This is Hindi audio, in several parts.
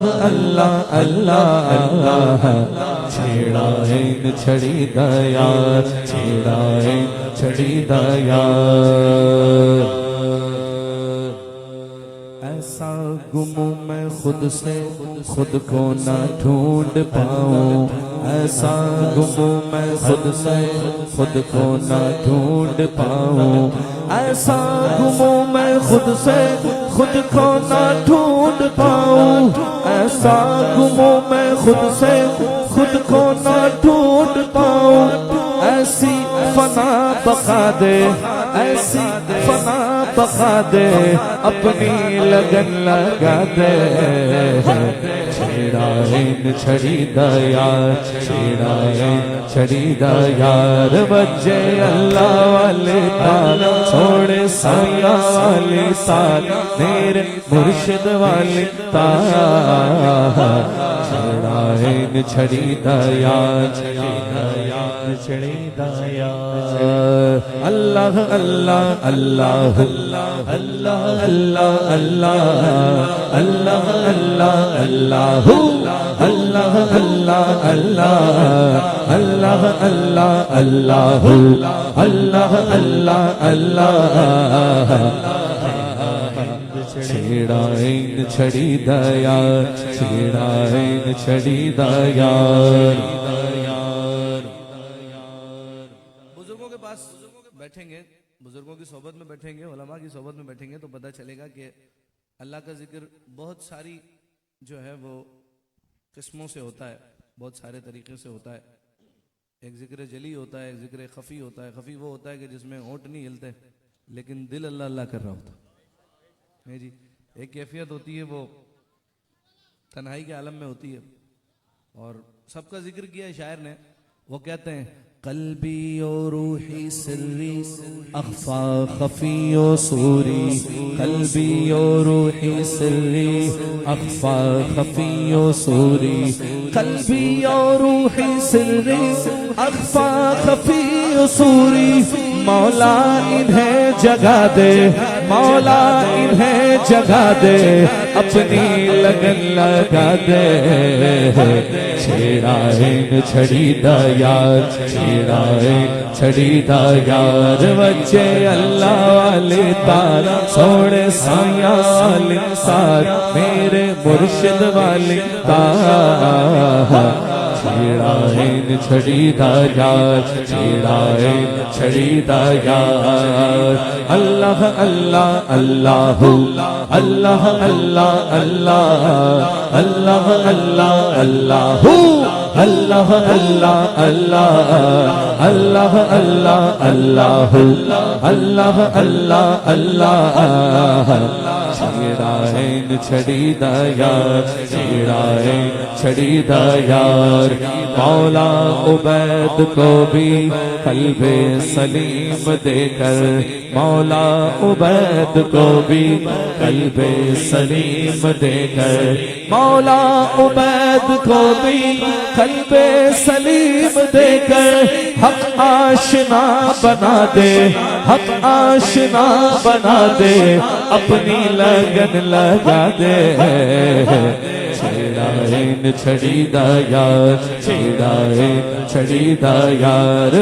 अल्लाह अल्लाह अल्लाह छेड़ा है छड़ी दया, छेड़ा है छड़ी दया। ऐसा गुमो मैं खुद से खुद को न ढूंढ पाऊं, ऐसा गुमो मैं खुद से खुद को न ढूंढ पाऊं, ऐसा गुमो मैं खुद से खुद को न ढूंढ पाऊं, ऐसा गुमो मैं खुद से खुद को न ढूंढ पाऊं। ऐसी फना बका दे, ऐसी फना बका दे, अपनी लगन लगा दे। छेड़ा है छड़ी दया, छेड़ा है छड़ी दया। बच्चे अल्लाह वाले तार, छोड़े साया वाले तार, मेरे मुर्शिद वाले तार। छेड़ा है छड़ी दया, छड़ी दया, छड़ी दया। अल्लाह अल्लाह अल्लाह अल्लाह अल्लाह अल्लाह अल्लाह अल्लाह अल्लाह अल्लाह अल्लाह अल्लाह अल्लाह अल्लाह अल्लाह अल्लाह अल्लाह अल्लाह। छेड़ा है छड़ी दया, छेड़ा है छड़ी दया। बुजुर्गों के पास बैठेंगे, बुजुर्गों की सोहबत में बैठेंगे, उलमा की सोहबत में बैठेंगे तो पता चलेगा कि अल्लाह का जिक्र बहुत सारी जो है वो किस्मों से होता है, बहुत सारे तरीके से होता है। एक जिक्र जली होता है, एक जिक्र खफी होता है। खफी वो होता है कि जिसमें होंठ नहीं हिलते लेकिन दिल अल्लाह अल्लाह कर रहा होता है जी। एक कैफियत होती है वो तन्हाई के आलम में होती है, और सबका जिक्र किया है शायर ने। वो कहते हैं कल्बी और रूही सिर्री अख्फा खफी ओ सूरी, कल्बी और रूही सिर्री अख्फा खफी ओ सूरी, कल्बी और रूही सिर्री अख्फा खफी ओ सूरी। मौला इन्हें जगा दे, मौला इन्हें जगा दे, अपनी लगन लगा दे। छेड़ा है छड़ी दया, छेड़ा है छड़ी दया। बच्चे अल्लाह वाले तार, छोड़े साया वाले तार, मेरे मुर्शिद वाले तार। छेड़ा है छड़ी दया, छेड़ा है छड़ी दया। अल्लाह अल्लाह अल्लाह अल्लाह अल्लाह अल्लाह अल्लाह अल्लाह अल्लाह अल्लाह अल्लाह अल्लाह अल्लाह अल्लाह अल्लाह अल्लाह अल्लाह अल्लाह। छेड़ा है छड़ी दया, छेड़ा है छड़ी दया। मौला उबैद को भी कल्बे सलीम देकर, मौला उबैद को भी कल्बे सलीम देकर, मौला उबैद को भी कल्बे सलीम देकर, हक आशना बना दे, हक आशना बना दे, अपनी लगन लगा दे। छेड़ा है छड़ी दया, छेड़ा है छड़ी दया।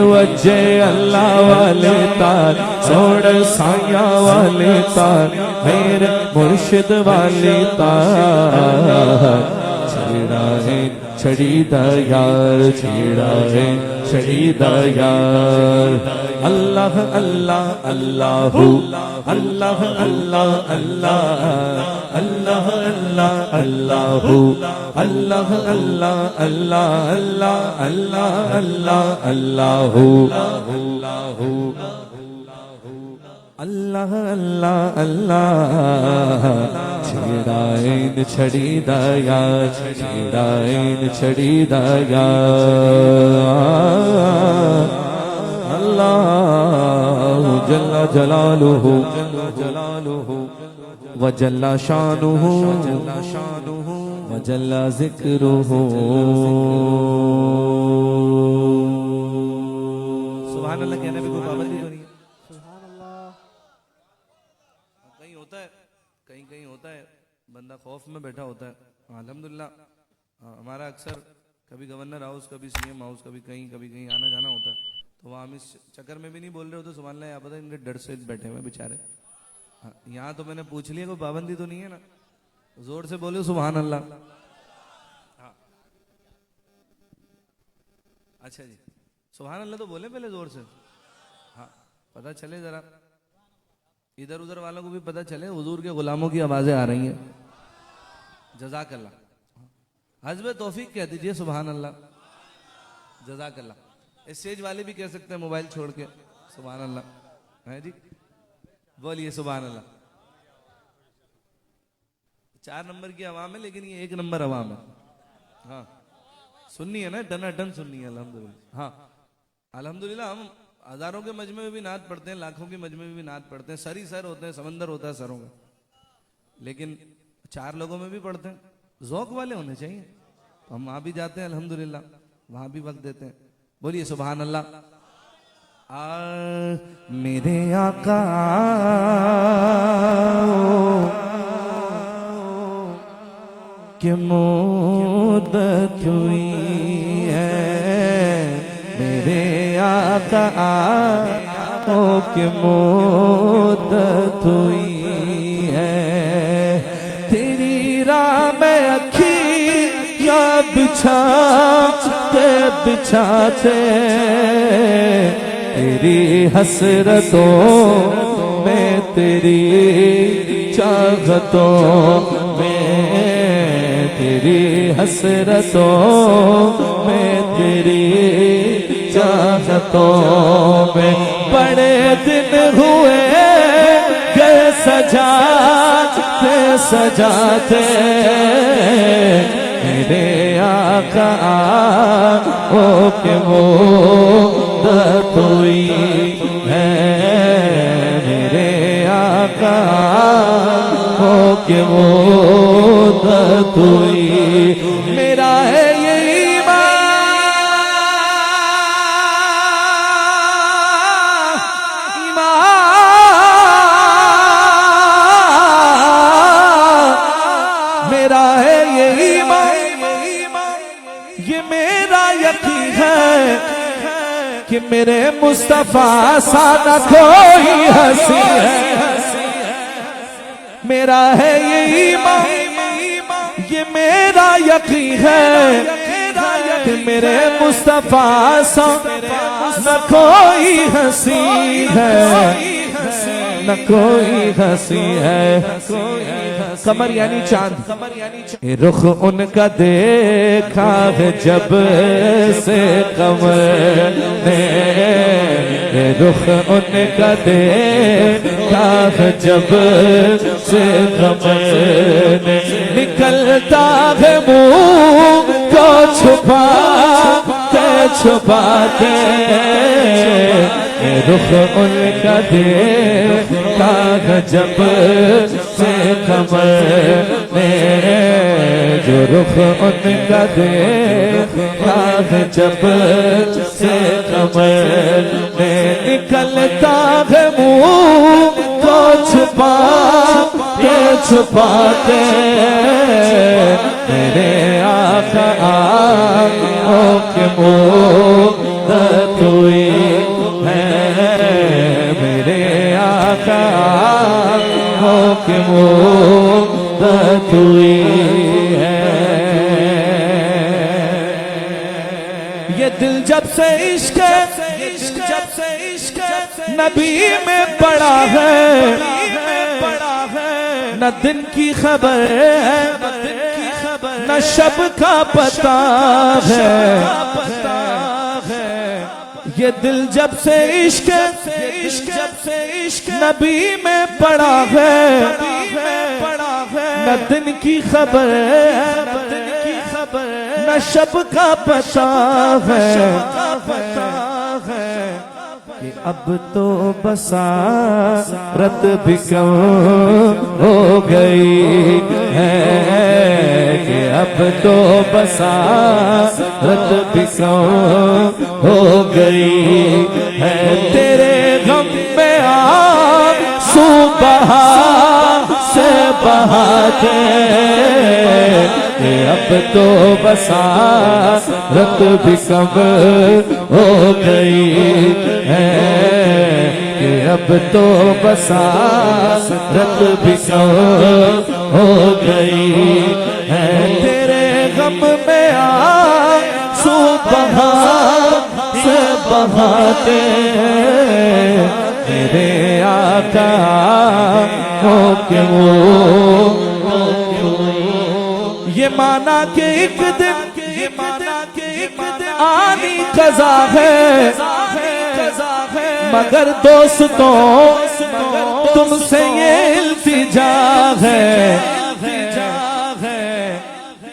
वज्जे अल्लाह वाले तार, छोड़ साया वाले तार, मेरे मुर्शिद वाले तार। छेड़ा है छड़ी दया, छेड़ा है छड़ी दया। अल्लाह अल्लाह अल्लाह अल्लाह अल्लाह अल्लाह अल्लाह अल्लाह अल्लाह अल्लाह अल्लाह अल्लाह अल्लाह अल्लाह अल्लाह अल्लाह अल्लाह अल्लाह। छेड़ा है छड़ी दया, छेड़ा है छड़ी दया। अल्लाह जल्ला जलालुहु व जल्ला शानुहु व जल्ला जिक्रुहु। सुभान अल्लाह कहने में कोई पाबंदी तो नहीं है। कहीं होता है, कहीं कहीं होता है बंदा खौफ में बैठा होता है। अल्हम्दुलिल्लाह हमारा अक्सर कभी गवर्नर हाउस, कभी सीएम हाउस, कभी कहीं आना जाना होता है, तो वहाँ हम इस चक्कर में भी नहीं बोल रहे होते सुभान अल्लाह, यहाँ पता है इनके डर से बैठे हुए बेचारे। हाँ, यहाँ तो मैंने पूछ लिया, कोई पाबंदी तो नहीं है ना, जोर से बोले सुभान अल्लाह। हाँ अच्छा जी, सुभान अल्लाह तो बोले पहले जोर से। हाँ पता चले जरा, इधर उधर वालों को भी पता चले हुजूर के गुलामों की आवाजें आ रही हैं। जज़ाकल्लाह, हज़्ब तौफीक कह दीजिए सुभान अल्लाह, जज़ाकल्लाह। स्टेज वाले भी कह सकते हैं मोबाइल छोड़ के सुभान अल्लाह, है जी, बोलिए सुभान अल्लाह। 4 नंबर की आवाम है, लेकिन ये 1 नंबर आवाम है। हाँ सुन्नी है ना, टनाटन सुन्नी है अल्हम्दुलिल्लाह। हाँ अल्हम्दुलिल्लाह हम हजारों के मजमे में भी नात पढ़ते हैं, लाखों के मजमे में भी नात पढ़ते हैं, सर ही सर होते हैं, समंदर होता है सरों का, लेकिन 4 लोगों में भी पढ़ते हैं। ज़ौक़ वाले होने चाहिए, तो हम वहाँ भी जाते हैं अल्हम्दुलिल्लाह, वहाँ भी वक्त देते हैं। बोलिए सुभान अल्लाह। मेरे आका कि मुद्दत हुई है, मेरे आका कि मुद्दत हुई है, तेरी राह में अखियाँ बिछाते बिछाते, तेरी हसरतों में तेरी चाहतों में, तेरी हसरतों में तेरी चाहतों में, बड़े दिन हुए गए सजाते सजाते, मेरे आका ओ के मुद्दत हुई है, मेरे आका ओ के मुद्दत हुई। मेरा है ये मेरा है ये ईमान, ये मेरा यकीन है कि मेरे मुस्तफा सा न कोई हंसी है। मेरा है ये ईमान, ये मेरा यकीन है कि मेरे मुस्तफा सा न कोई हंसी है, न कोई हंसी है। कमर यानी चांद, रुख उनका देखा है जब से कमर ने, रुख उनका देखा है जब से कमर ने, निकलता है मुंह को छुपाते छुपाते, रुख उनका देखा है जब से कमर ने, जो रुख उनका देखा है जब से कमर ने, निकलता है मुंह को छुपाते छुपाते, मेरे आका ओ के मुद्दत हुई है, मेरे आका ओ के मुद्दत हुई है। ये दिल जब से इश्क नबी में पड़ा है, न दिन की खबर है न शब का पता है, ये दिल जब से इश्क नबी में पड़ा है, न दिन की खबर है न शब का पता है, कि अब तो बसारत भी कम हो गई है, कि अब तो बसारत भी कम हो गई है, तेरे गम में आंसू बहा से बहा कि अब तो बसारत भी कम हो गई है, कि अब तो बसारत भी कम हो गई है। तेरे गम में आंसू बहा से बहाते मेरे आका हो क्यों, ये माना कि एक दिन, ये माना कि एक दिन आनी कज़ा है, मगर दोस्तों तुमसे ये इल्तिजा है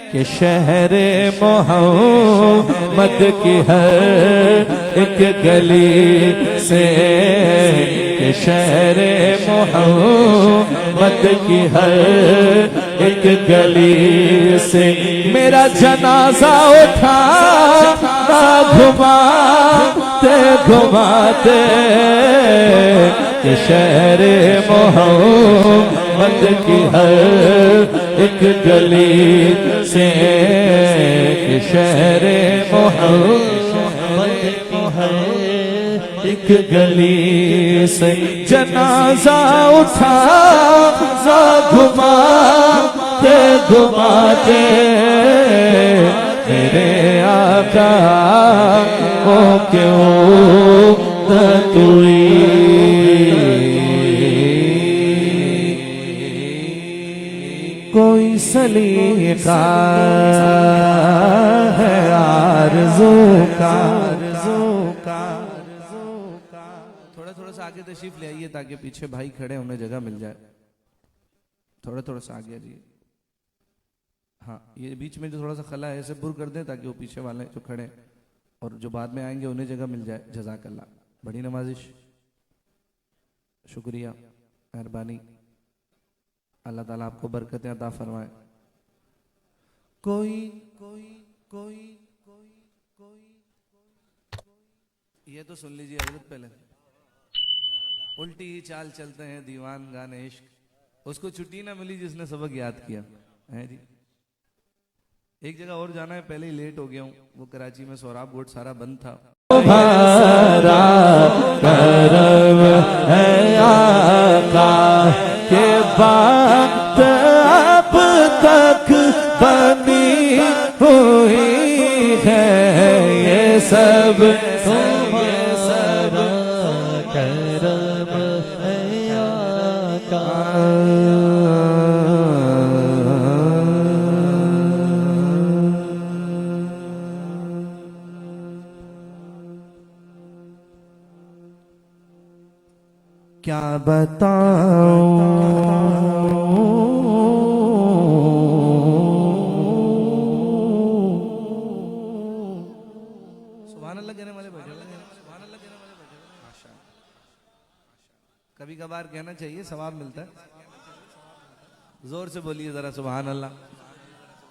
कि शहरे मोहम्मद की हर एक गली से, कि शहरे मोहम्मद की हर एक गली से मेरा जनाजा उठा घुमाते घुमाते, कि शहरे मोहम्मद की हर एक गली से, कि शहरे मोहम्मद की हर एक गली से जनाजा उठा घुमाते घुमाते मेरे आका वो क्यों तुई। कोई सलीका है आरज़ू का, थोड़ा थोड़ा सा आगे तशरीफ ले आइए ताकि पीछे भाई खड़े उन्हें जगह मिल जाए। थोड़ा थोड़ा सा आगे आ जाइए। हाँ, ये बीच में जो थोड़ा सा खला है इसे पुर कर दें ताकि वो पीछे वाले जो खड़े और जो बाद में आएंगे उन्हें जगह मिल जाए। जज़ाकल्लाह, बड़ी नवाजिश, शुक्रिया, मेहरबानी। अल्लाह ताला आपको बरकतें अता फरमाए। कोई कोई कोई कोई कोई ये तो सुन लीजिए हजरत, पहले उल्टी ही चाल चलते हैं दीवान गाने इश्क, उसको छुट्टी ना मिली जिसने सबक याद किया है जी। एक जगह और जाना है, पहले ही लेट हो गया हूँ। वो कराची में सोराब गोट सारा बंद था। तुम्हारा करम है आका के बात अब तक बनी हुई है, ये सब तुम्हारा करम है आका। क्या बताऊं सुभान अल्लाह कहने वाले बैठे, सुभान अल्लाह कहने वाले बैठे, माशाअल्लाह। कभी कभार कहना चाहिए, सवाब मिलता है। जोर से बोलिए जरा सुभान अल्लाह।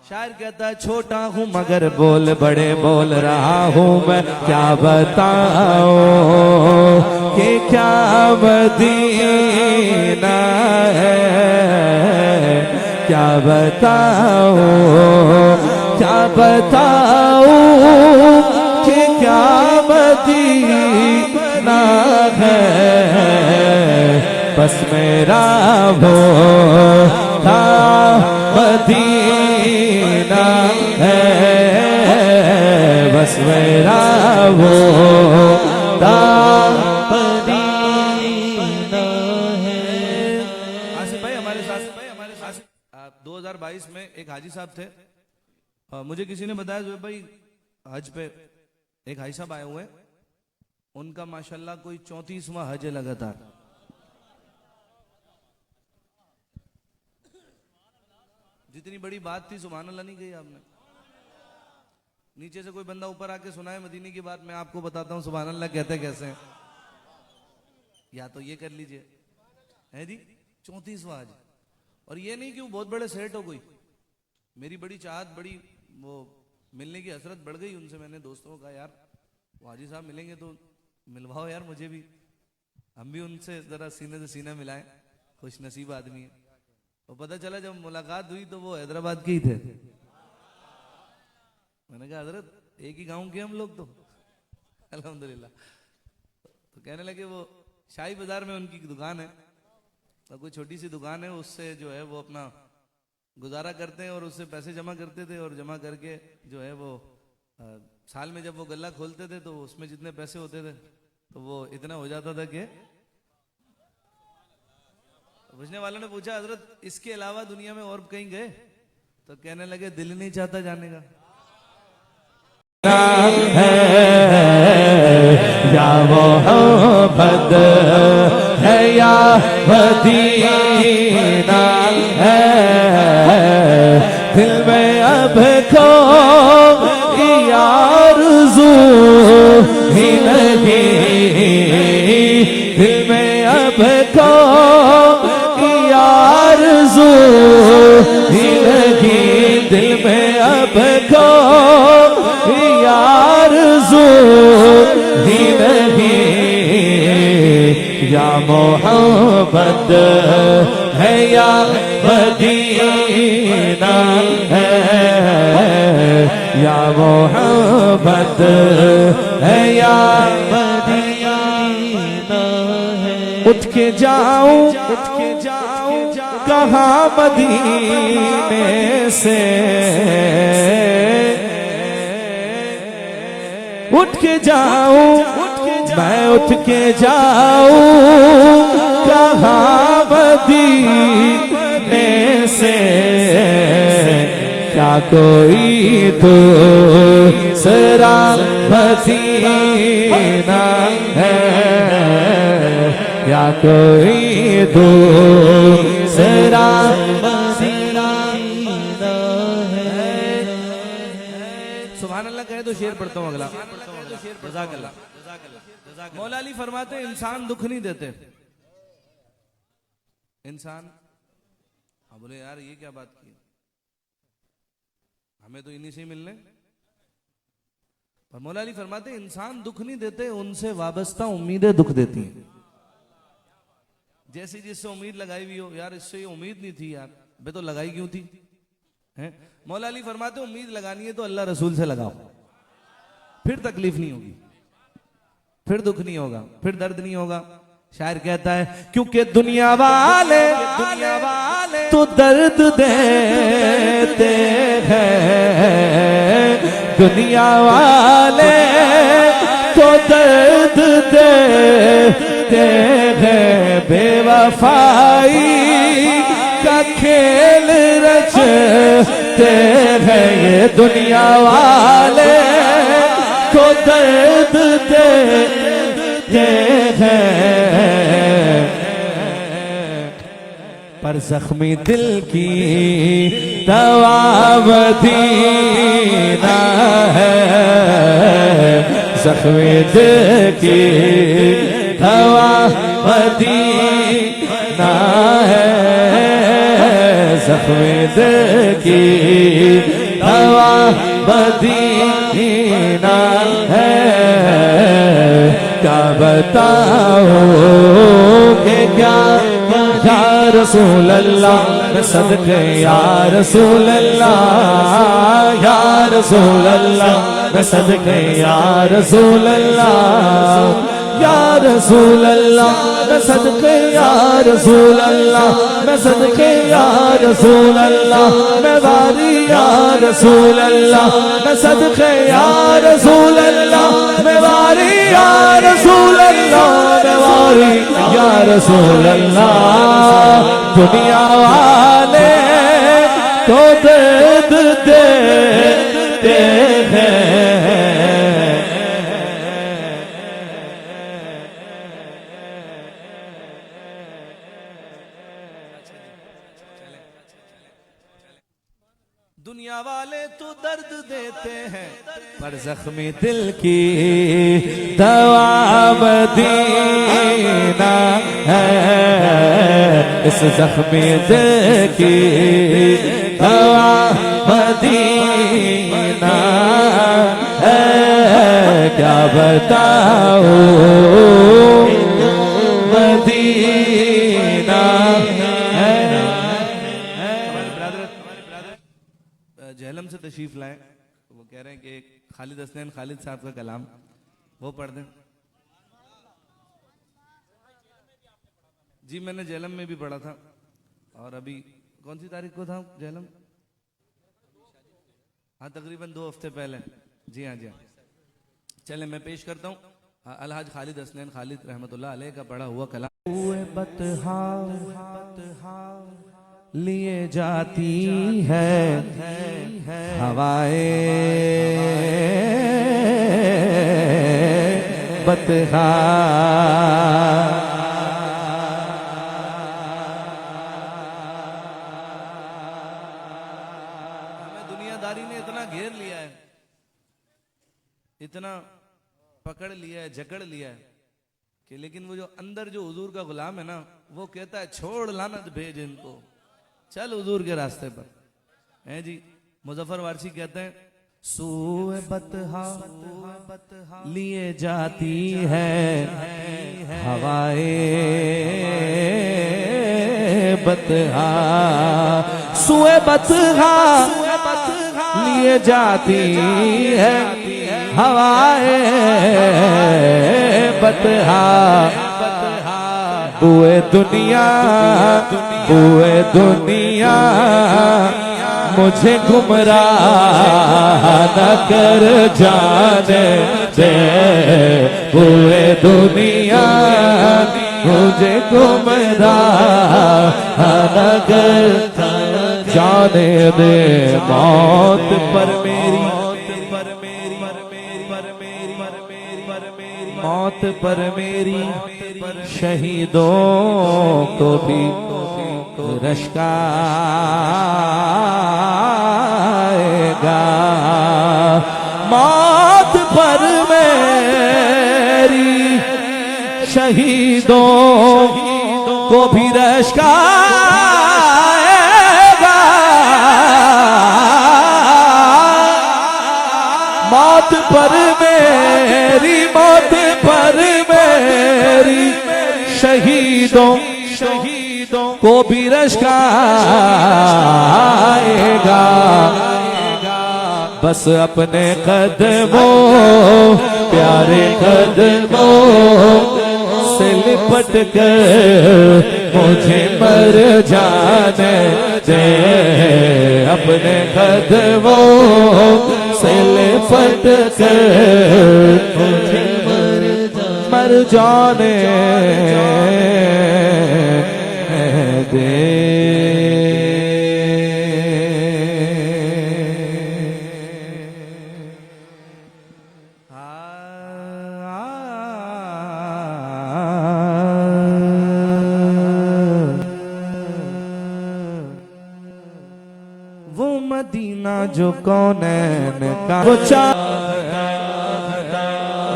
शायर कहता है छोटा हूँ मगर बोल बड़े बोल रहा हूँ मैं, क्या बताऊं कि क्या मदीना है, क्या बताऊं, क्या बताऊं कि क्या मदीना है। बस मेरा वो था मदीना है, बस मेरा वो था मदीना है। आसिफ भाई हमारे साथ 2022 में एक हाजी साहब थे। मुझे किसी ने बताया जो भाई हज पे एक हाजी साहब आए हुए हैं, उनका माशाल्लाह कोई 34वां हज है लगातार। जितनी बड़ी बात थी सुभान अल्लाह नहीं कही आपने। नीचे से कोई बंदा ऊपर आके सुनाए मदीने की बात, मैं आपको बताता हूँ सुभान अल्लाह कहते कैसे हैं। या तो ये कर लीजिए है जी 34वां आज। और ये नहीं कि वो बहुत बड़े सेठ हो कोई, मेरी बड़ी चाहत, बड़ी वो मिलने की हसरत बढ़ गई उनसे। मैंने दोस्तों को कहा यार वो हाजी साहब मिलेंगे तो मिलवाओ यार मुझे भी, हम भी उनसे जरा सीने से सीना मिलाएं। खुश नसीब आदमी है। और पता चला जब मुलाकात हुई तो वो हैदराबाद के ही थे। मैंने कहा हजरत एक ही गांव के हम लोग तो अल्हम्दुलिल्लाह। तो कहने लगे वो शाही बाजार में उनकी दुकान है, तो कोई छोटी सी दुकान है, उससे जो है वो अपना गुजारा करते हैं और उससे पैसे जमा करते थे, और जमा करके जो है वो साल में जब वो गल्ला खोलते थे तो उसमें जितने पैसे होते थे तो वो इतना हो जाता था कि पूछने वालों ने पूछा हजरत इसके अलावा दुनिया में और कहीं गए? तो कहने लगे दिल नहीं चाहता जाने का। या मोहब्बत है या मदीना है, दिल में अब खो आरज़ू ही नहीं, दिल में अब खो आरज़ू ही नहीं, दिल में अब खो आरज़ू ही नहीं। या मोहब्बत है या मदीना है, या मोहब्बत है या मदीना है। उठ के जाऊं कहाँ मदीने से, उठ के जाऊं मैं उठ के जाऊं कहाँ मदीने से, क्या कोई दूसरा मदीना है, या कोई दूसरा मदीना है। सुभान अल्लाह कहे तो शेर पढ़ता हूँ अगला। जज़ाकल्लाह। मौला अली फरमाते इंसान दुख नहीं देते। इंसान बोले यार ये क्या बात की, हमें तो इन्हीं से ही मिलने। पर मौला अली फरमाते इंसान दुख नहीं देते, उनसे वाबस्ता उम्मीदें दुख देती हैं। जैसी जिससे उम्मीद लगाई हुई हो, यार इससे ये उम्मीद नहीं थी यार, बे तो लगाई क्यों थी है? मौला अली फरमाते उम्मीद लगानी है तो अल्लाह रसूल से लगाओ, फिर तकलीफ नहीं होगी, फिर दुख नहीं होगा, फिर दर्द नहीं होगा। शायर कहता है क्योंकि दुनिया वाले तो दर्द देते हैं, दुनिया वाले तो दर्द देते हैं, बेवफाई का खेल रचते हैं, ये दुनिया वाले तो दर्द देते हैं, पर जख्मी दिल की दवा मदीना है, जख्मी दिल की दवा मदीना है, जख्मी दिल की दवा मदीना है। क्या बताओ कि क्या या रसूल अल्लाह मैं सदके या रसूल अल्लाह, या रसूल अल्लाह मैं सदके या रसूल अल्लाह, या रसूल अल्लाह मैं सदके या रसूल अल्लाह, मैं सदके या रसूल अल्लाह, मैं वारी या रसूल अल्लाह, मैं सदके या रसूल अल्लाह, मैं वारी या रसूल अल्लाह, मैं वारी या रसूल अल्लाह। दुनिया वाले तो दर्द देते हैं, दुनिया वाले तो दर्द देते हैं, पर जख्मी दिल की दवा मदीना है, इस जख्मी दिल की दवा मदीना है। क्या बताओ मदीना है, तशरीफ लाएं, वो कह रहे हैं कि खालिद हसनैन खालिद साहब का कलाम वो पढ़ दें। जी मैंने झेलम में भी पढ़ा था, और अभी कौन सी तारीख को था झेलम? हाँ तकरीबन 2 हफ्ते पहले। जी हाँ जी हाँ। चले मैं पेश करता हूँ अलहाज खालिद हसनैन खालिद रहमतुल्लाह अलैह का पढ़ा हुआ कलाम। बतहा लिए जाती है हवाएं बतहा, हमें दुनियादारी ने इतना घेर लिया है, इतना पकड़ लिया है, जकड़ लिया है कि लेकिन वो जो अंदर जो हुजूर का गुलाम है ना, वो कहता है छोड़ लानत भेज इनको, चल हुजूर के रास्ते पर। हैं जी मुजफ्फर वारसी कहते हैं सूए बतहा लिए जाती है हवाएं बतहा, सूए बतहा लिए जाती है हवाएं बतहा, बुए दुनिया मुझे गुमराह न कर जाने दे, बुए दुनिया मुझे गुमराह न कर जाने दे, मौत पर मेरी मौत पर मेरी शहीदों को भी रश्काएगा, मौत पर मेरी शहीदों को भी रश्काएगा, मौत पर मेरी शहीदों को भी रश्काएगा, बस अपने कदमों प्यारे कदमों से लिपट कर मुझे मर जाने दे, अपने कदमों से लिपट कर मुझे मर जाने दे। वो मदीना जो कौनैन का वो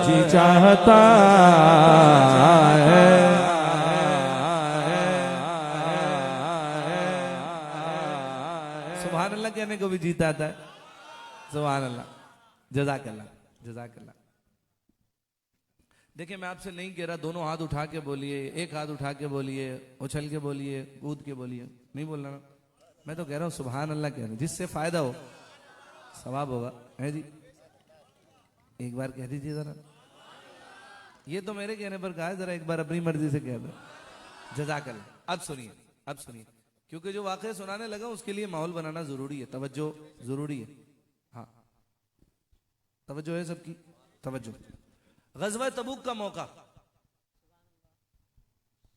जी चाहता है, सुभान अल्लाह कहने को भी जीता आता है, सुभान अल्लाह, जज़ाकल्लाह जज़ाकल्लाह। देखिए मैं आपसे नहीं कह रहा दोनों हाथ उठा के बोलिए, एक हाथ उठा के बोलिए, उछल के बोलिए, कूद के बोलिए, नहीं बोलना ना, मैं तो कह रहा हूँ सुभान अल्लाह कह रहा हूँ, जिससे फायदा हो सवाब होगा। है जी एक बार कह दीजिए जरा, ये तो मेरे कहने पर कहा है, जरा एक बार अपनी मर्जी से कह दो, जज़ाकल्लाह। अब सुनिए, अब सुनिए, क्योंकि जो वाकया सुनाने लगा उसके लिए माहौल बनाना जरूरी है, तवज्जो जरूरी है। हाँ तवज्जो है सबकी, तवज्जो। गज़वा तबूक का मौका,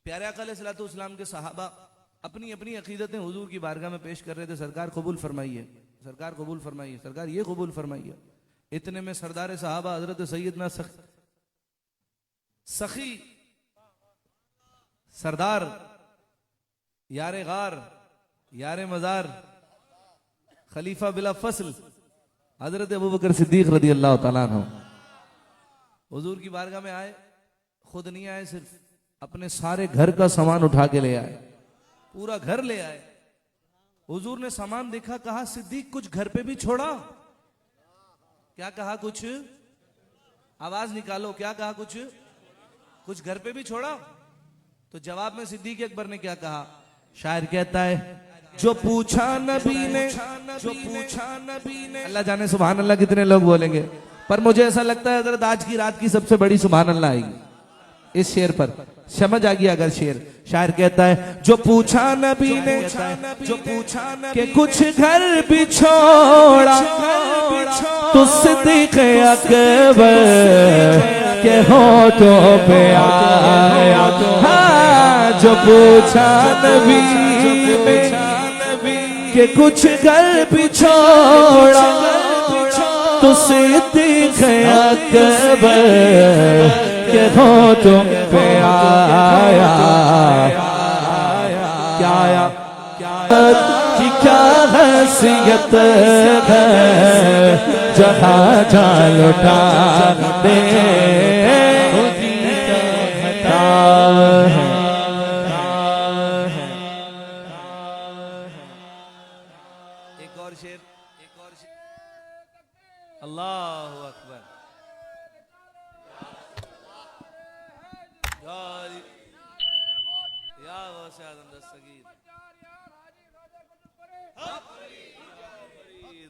प्यारे आका अलैहिस्सलातु वस्सलाम के सहाबा अपनी अपनी अकीदतें हुजूर की बारगाह में पेश कर रहे थे, सरकार कबूल फरमाइए, सरकार कबूल फरमाइए, सरकार ये कबूल फरमाइए। इतने में सरदार सहाबा हजरत सैयदना सखी सरदार यारे गार यारे मजार खलीफा बिला फसल हजरत अबू बकर सिद्दीक रदी अल्लाह तआला अन्हु हुजूर की बारगाह में आए। खुद नहीं आए, सिर्फ अपने सारे घर का सामान उठा के ले आए, पूरा घर ले आए। हुजूर ने सामान देखा, कहा सिद्दीक कुछ घर पे भी छोड़ा? क्या कहा? कुछ आवाज निकालो, क्या कहा? कुछ घर पे भी छोड़ा? तो जवाब में सिद्दीक अकबर ने क्या कहा? शायर कहता है जो पूछा नबी ने, अल्लाह जाने सुभान अल्लाह कितने लोग बोलेंगे, पर मुझे ऐसा लगता है हजरत आज की रात की सबसे बड़ी सुभान अल्लाह आएगी इस शेर पर। समझ आ गया अगर शेर? शायर कहता है जो पूछा नबी ने, जो पूछा कि कुछ घर भी छोड़ा तो सिद्दीक़ अकबर के होठों पे आया। हाँ, जो पूछा नबी ने कि कुछ घर भी छोड़ा तो सिद्दीक़ अकबर के होठों पे आया। क्या आया? कि क्या हैसियत है जहाँ जा लुटा दे एक और शेर, अल्लाहु अकबर। या गौसे आज़म दस्तगीर,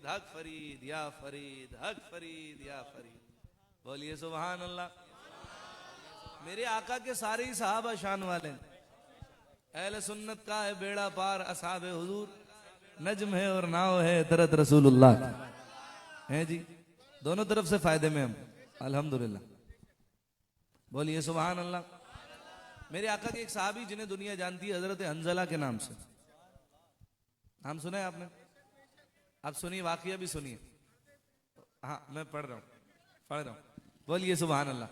हक फरीद या फरीद, हक फरीद या फरीद। बोलिए सुभान अल्लाह। मेरे आका के सारे ही सहाबा शान वाले, अहले सुन्नत का है बेड़ा पार, असहाबे हुजूर नज्म है और नाव है तरत रसूलुल्लाह है जी। दोनों तरफ से फायदे में हम अल्हम्दुलिल्लाह। बोलिए सुभान अल्लाह। मेरे आका के एक साहबी जिन्हें दुनिया जानती है हजरत हंजला के नाम से, नाम सुना है आपने? आप सुनिए, वाकया भी सुनिए। हाँ, मैं पढ़ रहा हूँ। बोलिए सुभान अल्लाह।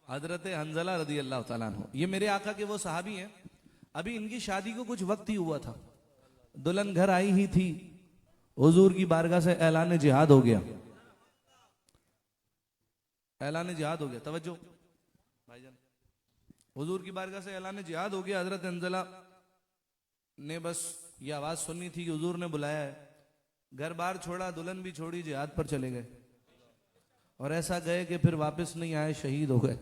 हजरत हंजला रदी अल्लाह ताला अन्हु, ये मेरे आका के वो सहाबी हैं। अभी इनकी शादी को कुछ वक्त ही हुआ था, दुल्हन घर आई ही थी, हुजूर की बारगाह से ऐलान जिहाद हो गया। ऐलान जिहाद हो गया, तवज्जो भाईजान, हुजूर की बारगाह से ऐलान जिहाद हो गया। हजरत हंजला ने बस ये आवाज सुननी थी कि हुजूर ने बुलाया है, घर बार छोड़ा, दुल्हन भी छोड़ी, जिहाद पर चले गए। और ऐसा गए कि फिर वापस नहीं आए, शहीद हो गए।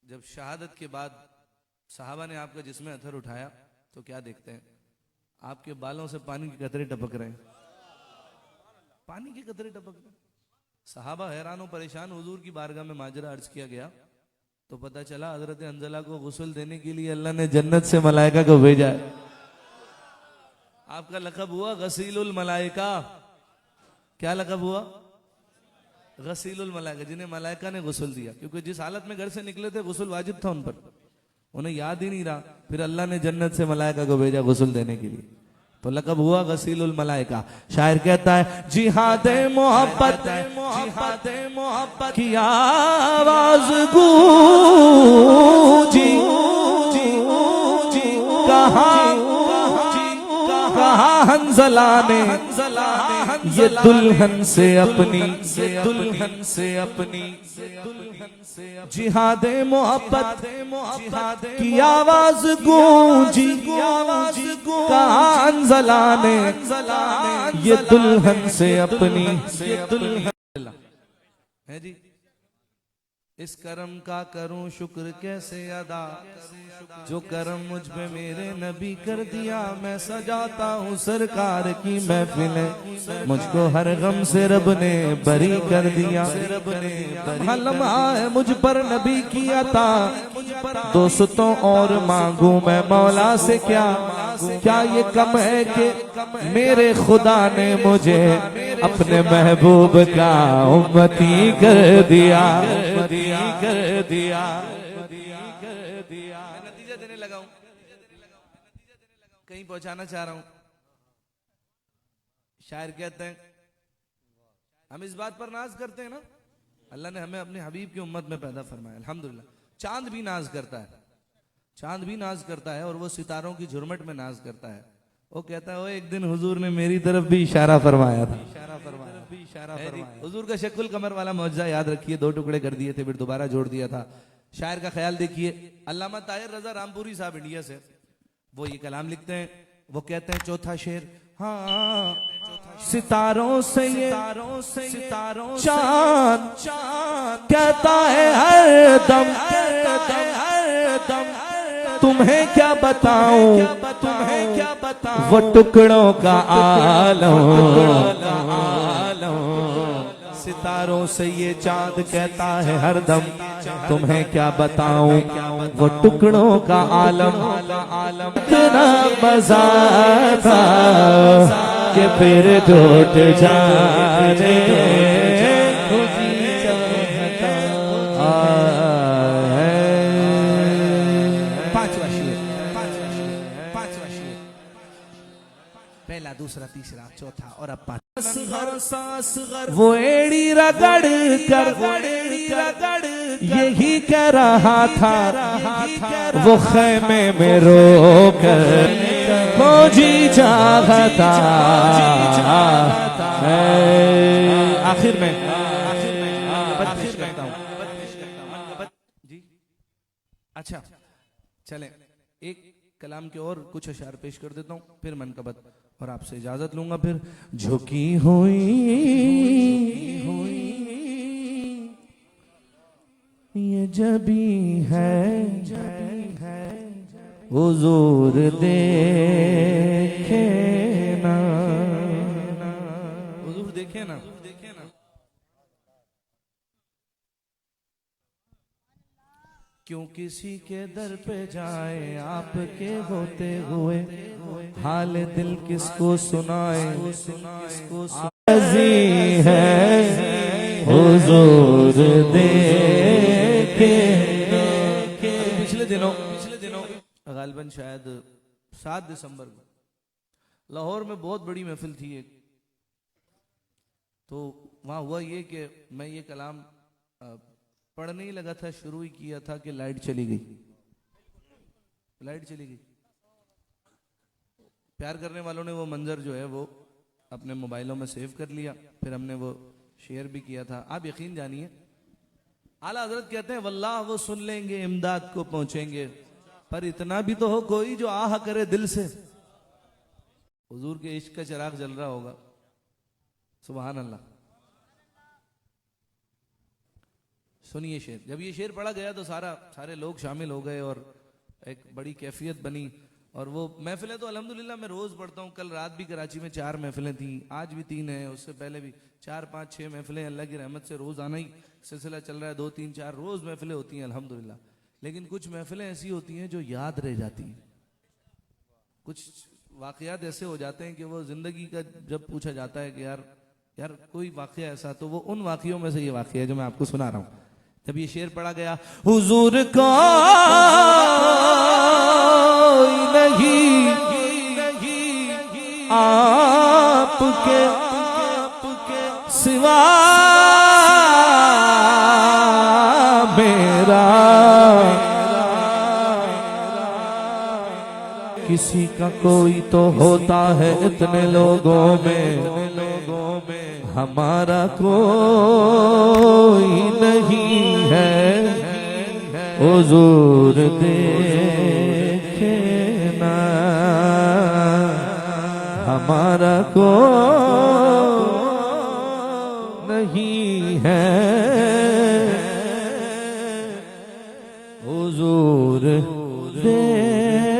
जब शहादत के बाद साहबा ने आपका जिस्म अथर उठाया तो क्या देखते हैं? आपके बालों से पानी के कतरे टपक रहे हैं, पानी के कतरे टपक रहे हैं। साहबा हैरान और परेशान, हुजूर की बारगाह में माजरा अर्ज किया गया तो पता चला हजरत हंजला को गुस्ल देने के लिए अल्लाह ने जन्नत से मलाइका को भेजा है। आपका लक़ब हुआ गसीलुल मलाइका। क्या लक़ब हुआ? गसीलुल मलाइका, जिन्हें मलाइका ने गुस्ल दिया। क्योंकि जिस हालत में घर से निकले थे गुस्ल वाजिब था उन पर, उन्हें याद ही नहीं रहा, फिर अल्लाह ने जन्नत से मलाइका को भेजा गुस्ल देने के लिए, तो लक़ब हुआ गसीलुल मलाइका। शायर कहता है जिहाद मोहब्बत की आवाज गूंजी, कहा हंजला ने ये दुल्हन से अपनी, जिहाद मोहब्बत की आवाज गूंजी, कहा हंजला ने ये दुल्हन से अपनी, है जी। इस करम का करूं शुक्र कैसे अदा, जो करम मुझ पे मेरे नबी कर दिया। मैं सजाता हूँ सरकार की महफिलें, मुझको हर गम से रब ने बरी कर दिया। लम्हा है मुझ पर नबी की अता, दोस्तों और मांगू मैं मौला से क्या। क्या ये कम है कि मेरे खुदा ने मुझे अपने महबूब का उम्मती कर दिया, नतीजा देने लगा हूं, कहीं पहुंचाना चाह रहा हूं। शायर कहते हैं हम इस बात पर नाज करते हैं ना, अल्लाह ने हमें अपने हबीब की उम्मत में पैदा फरमाया, अल्हम्दुलिल्लाह। चांद भी नाज करता है, चांद भी नाज करता है, और वो सितारों की झुरमट में नाज करता है। वो कहता है वो एक दिन हुजूर ने मेरी तरफ भी इशारा फरमाया था, हुजूर का शक्ल कमर वाला मौजज़ा याद रखिए, 2 टुकड़े कर दिए थे फिर दोबारा जोड़ दिया था। शायर का ख्याल देखिए, अल्लामा ताहिर रजा रामपुरी साहब इंडिया से, वो ये कलाम लिखते हैं। वो कहते हैं चौथा शेर, हाँ सितारों से ये चांद कहता है हर दम तुम्हें क्या बताऊं, वो टुकड़ों का आलम, सितारों से ये चांद कहता है हरदम, तुम्हें क्या बताऊं वो टुकड़ों का आलम। इतना मजा था कि फिर टूट जाने पहला, दूसरा, तीसरा, चौथा और अब पांच। वो एड़ी रगड़ कर यही कह रहा था, वो खैमे में रोकर खोजी चाहता। आखिर में जी अच्छा चलें, एक कलाम के और कुछ अशार पेश कर देता हूँ, फिर मनकबत और आपसे इजाजत लूंगा। फिर झुकी हुई ये जबी है, हुजूर देखे ना, हुजूर देखे ना। क्यों किसी के दर पे जाए आपके होते हुए, हाल दिल किसको सुनाए, अजी है हुजूर देखे। पिछले दिनों गालिबन शायद 7 दिसंबर को लाहौर में बहुत बड़ी महफिल थी एक, तो वहाँ हुआ ये कि मैं ये कलाम पढ़ने ही लगा था, शुरू ही किया था कि लाइट चली गई। प्यार करने वालों ने वो मंजर जो है वो अपने मोबाइलों में सेव कर लिया, फिर हमने वो शेयर भी किया था। आप यकीन जानिए, आला हजरत कहते हैं वल्लाह वो सुन लेंगे, इमदाद को पहुंचेंगे, पर इतना भी तो हो कोई जो आह करे दिल से। हुजूर के इश्क का चिराग जल रहा होगा, सुभान अल्लाह। सुनिए शेर, जब ये शेर पढ़ा गया तो सारे लोग शामिल हो गए और एक बड़ी कैफियत बनी। और वो महफिलें तो अल्हम्दुलिल्लाह मैं रोज पढ़ता हूँ। कल रात भी कराची में 4 महफिलें थी, आज भी 3 हैं, उससे पहले भी 4, 5, 6 महफिलें। अल्लाह की रहमत से रोज आना ही सिलसिला चल रहा है, 2, 3, 4 रोज महफिलें होती हैं अल्हम्दुलिल्लाह। लेकिन कुछ महफिलें ऐसी होती हैं जो याद रह जाती हैं, कुछ वाकयात ऐसे हो जाते हैं कि वो जिंदगी का जब पूछा जाता है कि यार कोई वाकया ऐसा, तो वो उन वाकयों में से ये वाकया है जो मैं आपको सुना रहा हूँ। जब ये शेर पढ़ा गया, हुजूर को नहीं आपके सिवा मेरा, किसी का कोई तो होता है इतने लोगों में, हमारा कोई नहीं है, हुजूर देखे ना, हमारा कोई नहीं है, हुजूर देखे